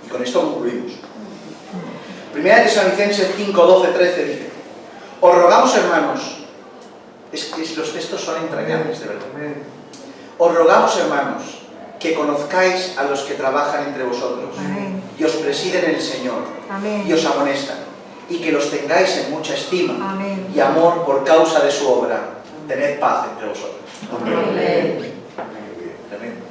Y con esto concluimos. Primera de Tesalonicenses 5, 12, 13 dice: os rogamos, hermanos, los textos son entrañables, de verdad. Os rogamos, hermanos, que conozcáis a los que trabajan entre vosotros. Amén. Y os presiden en el Señor. Amén. Y os amonestan, y que los tengáis en mucha estima. Amén. Y amor por causa de su obra. Tened paz entre vosotros. Amén. Tremendo.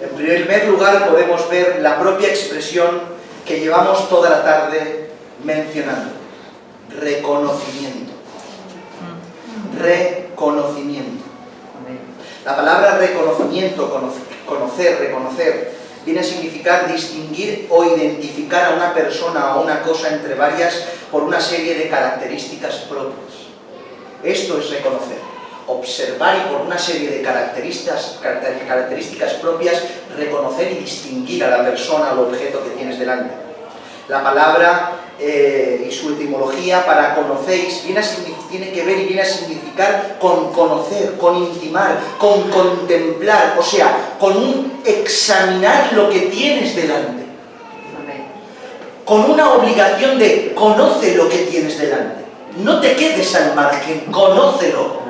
En primer lugar, podemos ver la propia expresión que llevamos toda la tarde mencionando: reconocimiento. Reconocimiento. La palabra reconocimiento, conocer, reconocer, viene a significar distinguir o identificar a una persona o una cosa entre varias por una serie de características propias. Esto es reconocer. Observar y por una serie de características propias reconocer y distinguir a la persona o objeto que tienes delante. La palabra y su etimología para conocéis tiene que ver y viene a significar con conocer, con intimar, con contemplar, o sea, con un examinar lo que tienes delante. Con una obligación de conoce lo que tienes delante. No te quedes al margen, conócelo.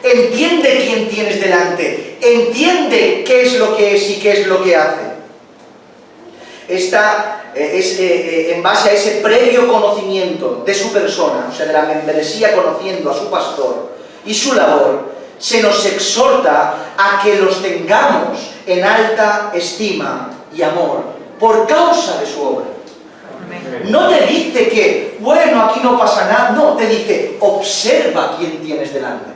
Entiende quién tienes delante, entiende qué es lo que es y qué es lo que hace. Esta es en base a ese previo conocimiento de su persona, o sea, de la membresía conociendo a su pastor y su labor, se nos exhorta a que los tengamos en alta estima y amor por causa de su obra. No te dice que, bueno, aquí no pasa nada, no, te dice, observa quién tienes delante,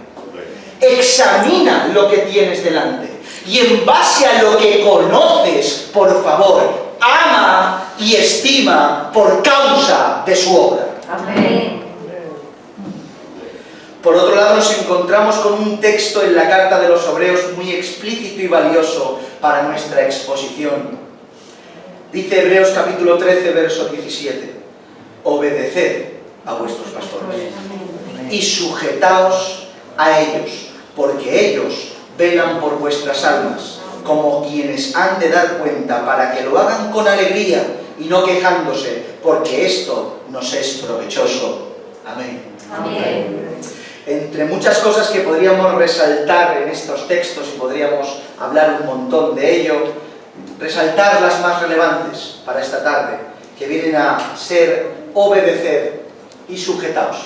examina lo que tienes delante, y en base a lo que conoces, por favor, ama y estima por causa de su obra. Amén. Por otro lado, nos encontramos con un texto en la carta de los Hebreos muy explícito y valioso para nuestra exposición. Dice Hebreos capítulo 13, verso 17: obedeced a vuestros pastores y sujetaos a ellos, porque ellos velan por vuestras almas, como quienes han de dar cuenta, para que lo hagan con alegría y no quejándose, porque esto nos es provechoso. Amén. Amén. Entre muchas cosas que podríamos resaltar en estos textos, y podríamos hablar un montón de ello, resaltar las más relevantes para esta tarde. que vienen a ser obedecer y sujetaos.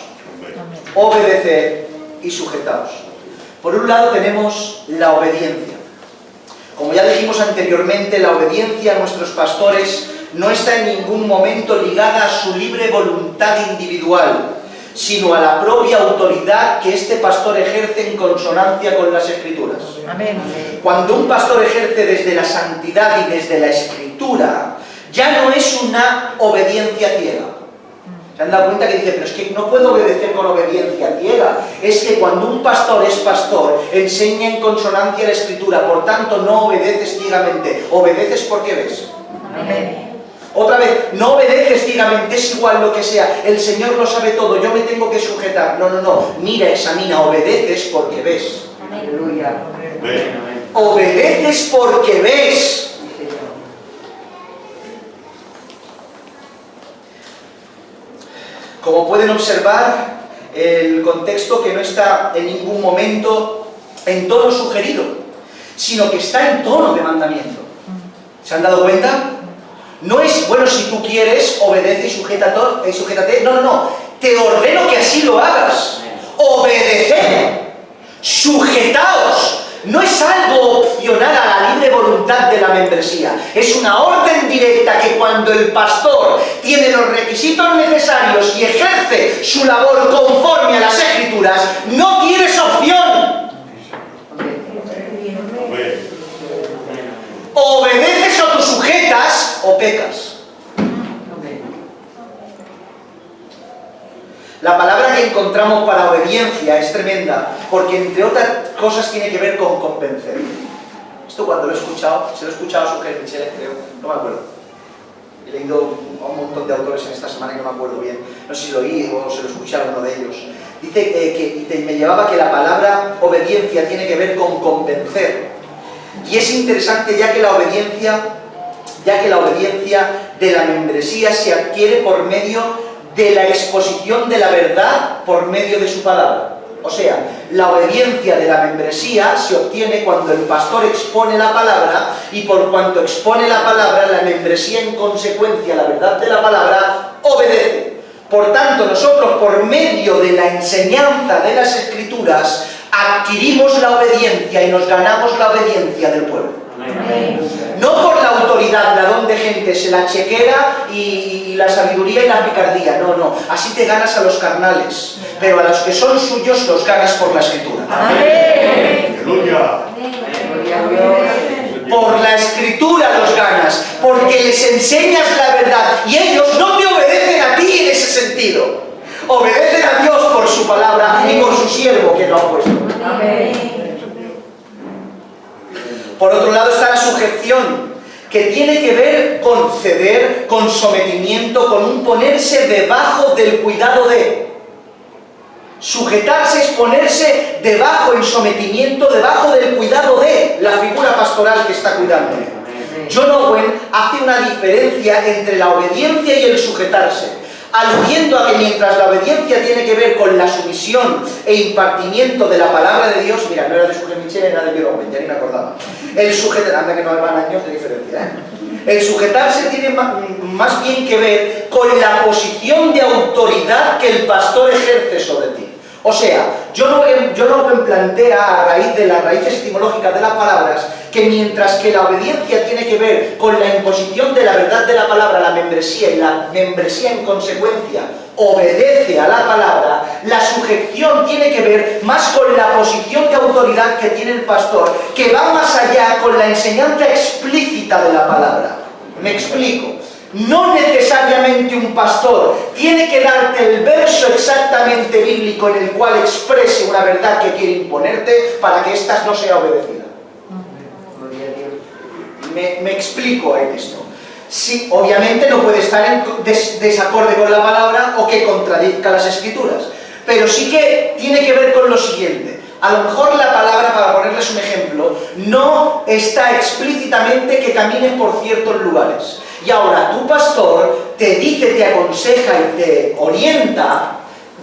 Obedecer y sujetaos. Por un lado tenemos la obediencia. Como ya dijimos anteriormente, la obediencia a nuestros pastores no está en ningún momento ligada a su libre voluntad individual, sino a la propia autoridad que este pastor ejerce en consonancia con las Escrituras. Amén. Cuando un pastor ejerce desde la santidad y desde la Escritura, ya no es una obediencia ciega. ¿Se han dado cuenta que dice, pero es que no puedo obedecer con obediencia ciega? Es que cuando un pastor es pastor, enseña en consonancia a la Escritura, por tanto no obedeces ciegamente, obedeces porque ves. Amén. Otra vez, no obedeces ciegamente, es igual lo que sea, el Señor lo sabe todo, yo me tengo que sujetar. No, no, no, mira, examina, obedeces porque ves. Aleluya. Obedeces porque ves. Como pueden observar, el contexto que no está en ningún momento en tono sugerido, sino que está en tono de mandamiento. ¿Se han dado cuenta? No es, bueno, si tú quieres, obedece y sujétate. No, no, no. Te ordeno que así lo hagas. Obedeced. Sujetaos. No es algo opcional a la libre voluntad de la membresía. Es una orden directa que cuando el pastor tiene los requisitos necesarios y ejerce su labor conforme a las Escrituras, no tienes opción. O obedeces o te sujetas o pecas. La palabra que encontramos para obediencia es tremenda, porque entre otras cosas tiene que ver con convencer. Esto cuando lo he escuchado, se lo he escuchado a su jefe, Michelle, creo, no me acuerdo. He leído a un montón de autores en esta semana y no me acuerdo bien. No sé si lo oí o se lo escuché a uno de ellos. Dice que me llevaba que la palabra obediencia tiene que ver con convencer. Y es interesante ya que la obediencia de la membresía se adquiere por medio de la exposición de la verdad por medio de su palabra. O sea, la obediencia de la membresía se obtiene cuando el pastor expone la palabra, y por cuanto expone la palabra, la membresía en consecuencia, la verdad de la palabra, obedece. Por tanto, nosotros por medio de la enseñanza de las Escrituras adquirimos la obediencia y nos ganamos la obediencia del pueblo. No por la autoridad, la don de gente, la chequera y la sabiduría y la picardía, no, no, así te ganas a los carnales, pero a los que son suyos los ganas por la Escritura. Por la Escritura los ganas, porque les enseñas la verdad y ellos no te obedecen a ti en ese sentido, obedecen a Dios por su palabra y por su siervo que lo ha puesto. Por otro lado está la sujeción, que tiene que ver con ceder, con sometimiento, con un ponerse debajo del cuidado de. Sujetarse es ponerse debajo, en sometimiento, debajo del cuidado de la figura pastoral que está cuidando. John Owen hace una diferencia entre la obediencia y el sujetarse, aludiendo a que mientras la obediencia tiene que ver con la sumisión e impartimiento de la palabra de Dios, mira, no era de su jefe Michelle, era de John Owen, ya ni me acordaba. El sujetarse, anda que no van años de diferencia, ¿eh? El sujetarse tiene más bien que ver con la posición de autoridad que el pastor ejerce sobre ti. O sea, John Owen plantea, a raíz de las raíces etimológicas de las palabras, que mientras que la obediencia tiene que ver con la imposición de la verdad de la palabra, la membresía, y la membresía en consecuencia obedece a la palabra, la sujeción tiene que ver más con la posición de autoridad que tiene el pastor, que va más allá con la enseñanza explícita de la palabra. Me explico. No necesariamente un pastor tiene que darte el verso exactamente bíblico en el cual exprese una verdad que quiere imponerte para que ésta no sea obedecida. Me explico en esto. Sí, obviamente no puede estar en desacorde con la palabra o que contradizca las Escrituras, pero sí que tiene que ver con lo siguiente. A lo mejor la palabra, para ponerles un ejemplo, no está explícitamente que camines por ciertos lugares. Y ahora tu pastor te dice, te aconseja y te orienta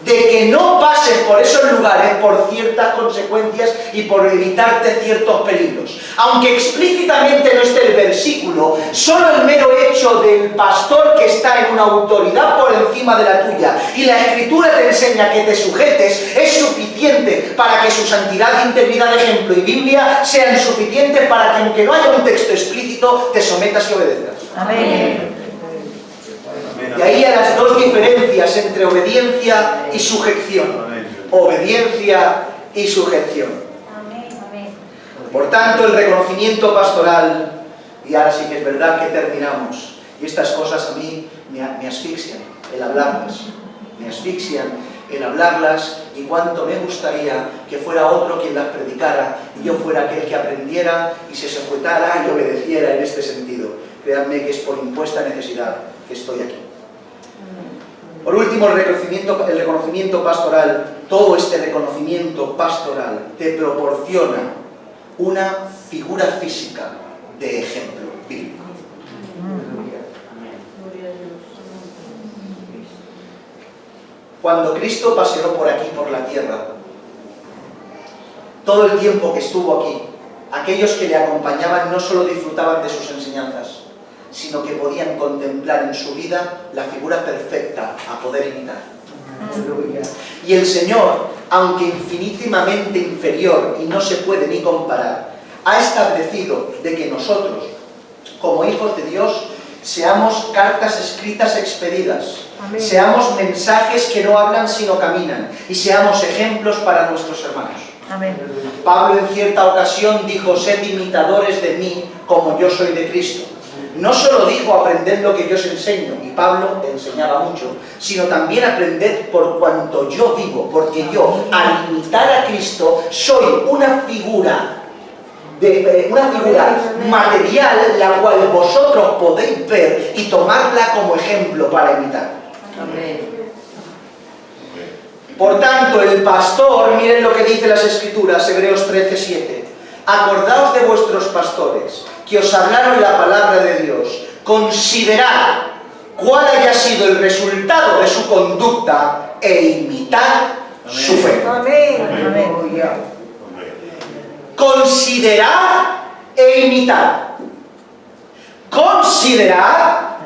de que no pases por esos lugares por ciertas consecuencias y por evitarte ciertos peligros. Aunque explícitamente no esté el versículo, solo el mero hecho del pastor que está en una autoridad por encima de la tuya y la Escritura te enseña que te sujetes es suficiente para que su santidad, integridad, ejemplo y Biblia sean suficientes para que, aunque no haya un texto explícito, te sometas y obedezcas. Amén. De ahí a las dos diferencias entre obediencia y sujeción. Obediencia y sujeción. Por tanto, el reconocimiento pastoral, y ahora sí que es verdad que terminamos, y estas cosas a mí me asfixian el hablarlas, me asfixian el hablarlas, y cuánto me gustaría que fuera otro quien las predicara, y yo fuera aquel que aprendiera y se sujetara y obedeciera en este sentido. Créanme que es por impuesta necesidad que estoy aquí. Por último, el reconocimiento pastoral, todo este reconocimiento pastoral te proporciona una figura física de ejemplo bíblico. Cuando Cristo paseó por aquí, por la tierra, todo el tiempo que estuvo aquí, aquellos que le acompañaban no solo disfrutaban de sus enseñanzas, sino que podían contemplar en su vida la figura perfecta a poder imitar. Y el Señor, aunque infinitamente inferior y no se puede ni comparar, ha establecido de que nosotros, como hijos de Dios, seamos cartas escritas expedidas, seamos mensajes que no hablan sino caminan, y seamos ejemplos para nuestros hermanos. Amén. Pablo en cierta ocasión dijo: sed imitadores de mí como yo soy de Cristo. No solo dijo aprended lo que yo os enseño, y Pablo enseñaba mucho, sino también aprended por cuanto yo vivo, porque yo, al imitar a Cristo, soy una figura material, la cual vosotros podéis ver y tomarla como ejemplo para imitar. Amén. Por tanto, el pastor, miren lo que dice las Escrituras, Hebreos 13:7. Acordaos de vuestros pastores, que os hablaron la palabra de Dios. Considerad cuál haya sido el resultado de su conducta e imitad su fe. Amén. Amén. Considerad e imitad. Considerad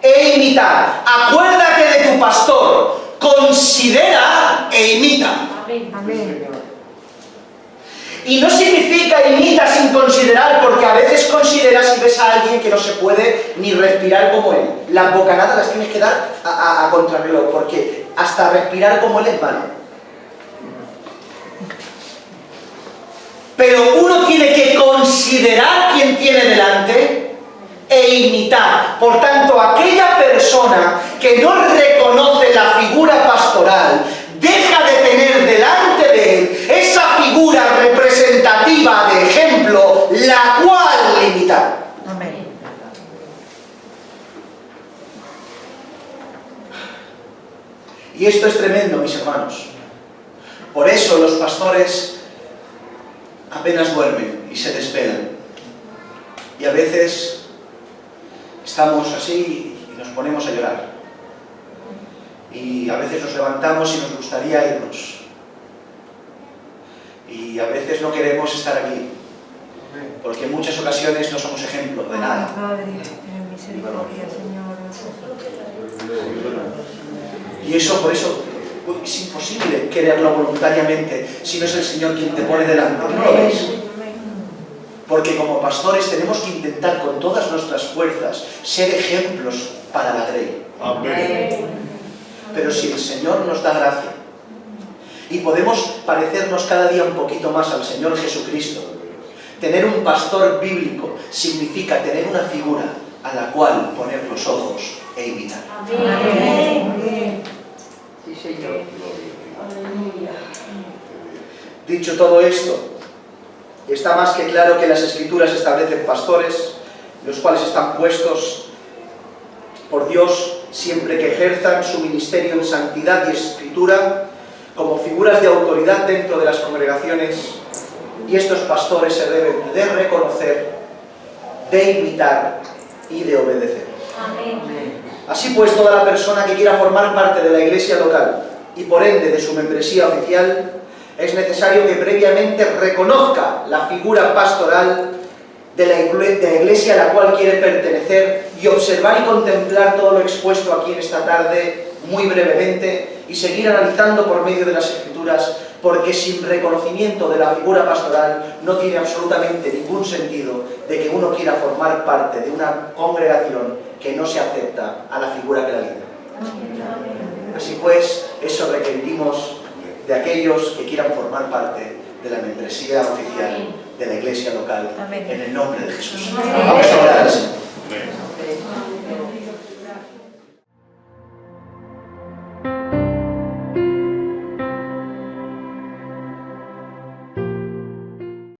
e imitad. Acuérdate de tu pastor. Considera e imita. Amén. Y no significa imita sin considerar, porque a veces consideras y ves a alguien que no se puede ni respirar como él. Las bocanadas las tienes que dar a contrarreloj, porque hasta respirar como él es malo. Pero uno tiene que considerar quién tiene delante e imitar. Por tanto, aquella persona que no reconoce la figura pastoral deja de tener delante de él esa figura representativa de ejemplo, la cual imitar. Amén. Y esto es tremendo, mis hermanos. Por eso los pastores apenas duermen y se desvelan. Y a veces estamos así y nos ponemos a llorar. Y a veces nos levantamos y nos gustaría irnos. Y a veces no queremos estar aquí, porque en muchas ocasiones no somos ejemplo de nada. Padre, ten misericordia, Señor. Y eso, por eso, es imposible quererlo voluntariamente si no es el Señor quien te pone delante. ¿No lo ves? Porque como pastores tenemos que intentar con todas nuestras fuerzas ser ejemplos para la grey. Amén. Pero si el Señor nos da gracia y podemos parecernos cada día un poquito más al Señor Jesucristo, tener un pastor bíblico significa tener una figura a la cual poner los ojos e imitar. Amén. Sí, Señor. Dicho todo esto, está más que claro que las Escrituras establecen pastores, los cuales están puestos por Dios siempre que ejerzan su ministerio en santidad y escritura como figuras de autoridad dentro de las congregaciones, y estos pastores se deben de reconocer, de imitar y de obedecer. Amén. Así pues, toda la persona que quiera formar parte de la iglesia local y por ende de su membresía oficial, es necesario que previamente reconozca la figura pastoral de la Iglesia a la cual quiere pertenecer y observar y contemplar todo lo expuesto aquí en esta tarde muy brevemente y seguir analizando por medio de las Escrituras, porque sin reconocimiento de la figura pastoral no tiene absolutamente ningún sentido de que uno quiera formar parte de una congregación que no se acepta a la figura que la lidera. Así pues, eso requerimos de aquellos que quieran formar parte de la membresía oficial de la Iglesia local, en el nombre de Jesús. Vamos a orar al Señor.